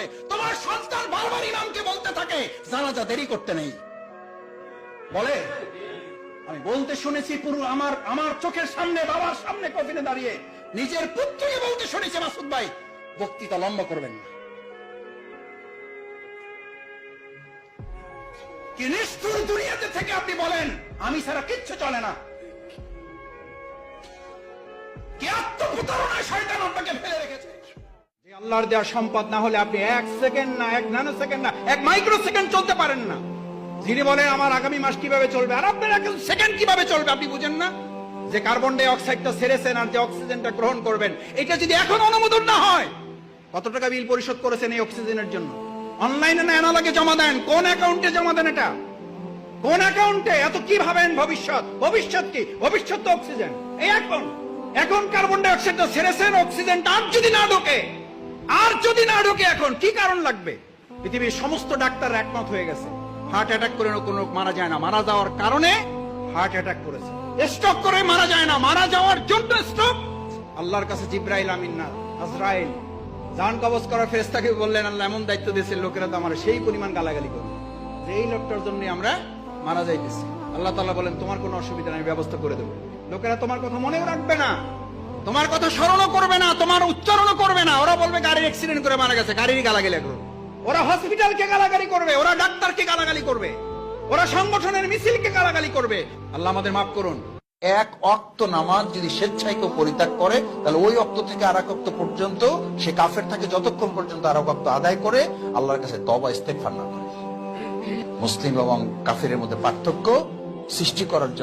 করে, তোমার সন্তান বারবার ইমামকে বলতে থাকে জানাজা দেরি করতে নেই। বলে আমি বলতে শুনেছি পুরো আমার চোখের সামনে, বাবার সামনে কফিনে দাঁড়িয়ে নিজের পুত্রকে বলতে শুনেছি, মাসুদ ভাই বক্তৃতা লম্বা করবেন না। কি নিষ্ঠুর দুনিয়াতে থেকে আপনি বলেন আমি ছাড়া কিচ্ছু চলে না। কি আত্মপ্রতারণায় শয়তান আপনাকে ফেলে রেখেছে। যে আল্লাহর দেওয়া সম্পদ না হলে আপনি 1 সেকেন্ড না, 1 ন্যানো সেকেন্ড না, 1 মাইক্রো সেকেন্ড চলতে পারেন না। যিনি বলেন আমার আগামী মাস কিভাবে চলবে, আর আপনার 1 সেকেন্ড কিভাবে চলবে আপনি বুঝেন না? যে কার্বন ডাই অক্সাইডটা ছেড়েছেন আর যে অক্সিজেনটা গ্রহণ করবেন, এটা যদি এখন অনুমোদন না হয়, কত টাকা বিল পরিশোধ করেছেন এই অক্সিজেনের জন্য? অনলাইনে না অ্যানালগে জমা দেন? কোন অ্যাকাউন্টে জমা দেন? এটা কোন অ্যাকাউন্টে? এত কি ভাবেন ভবিষ্যৎ? ভবিষ্যৎ কি? ভবিষ্যৎ তো অক্সিজেন। এই এখন কার্বন ডাই অক্সাইডটা ছেড়েছেন, অক্সিজেনটা আর যদি না ঢোকে এখন কি কারণ লাগবে? পৃথিবীর সমস্ত ডাক্তার একমত হয়ে গেছে হার্ট অ্যাটাক করে কোনো লোক মারা যায় না, মারা যাওয়ার কারণে হার্ট অ্যাটাক করেছে। স্ট্রোক করে মারা যায় না, মারা যাওয়ার জন্য স্ট্রোক। আল্লাহর কাছে জিব্রাইল আমিন না আজরাইল জান কবজ করার ফেরেশতাকে বললেন আল্লাহ এমন দায়িত্ব দিয়েছেন লোকেরা তো আমার সেই পরিমাণ গালাগালি করবে যে এই লোকটার জন্য আমরা মারা যাইতেছি। আল্লাহ তাআলা বলেন তোমার কোনো অসুবিধা নেই, ব্যবস্থা করে দেবো। লোকেরা তোমার কথা মনেও রাখবে না, তোমার কথা স্মরণও করবে না, তোমার উচ্চারণও করবে না। ওরা বলবে গাড়ির অ্যাক্সিডেন্ট করে মারা গেছে, গাড়ির গালাগালি করবে। ওরা হসপিটালকে গালাগালি করবে, ওরা ডাক্তারকে গালাগালি করবে, ওরা সংগঠনের মিছিলকে গালাগালি করবে। আল্লাহ আমাদের মাফ করুন। এক ওয়াক্ত নামাজ যদি স্বেচ্ছায় কেউ পরিত্যাগ করে, তাহলে ওই ওয়াক্ত থেকে আরেক ওয়াক্ত পর্যন্ত সে কাফের থাকে যতক্ষণ পর্যন্ত আরেক ওয়াক্ত আদায় করে আল্লাহর কাছে তওবা ইস্তেগফার না করে। মুসলিম এবং কাফেরের মধ্যে পার্থক্য সৃষ্টি করার জন্য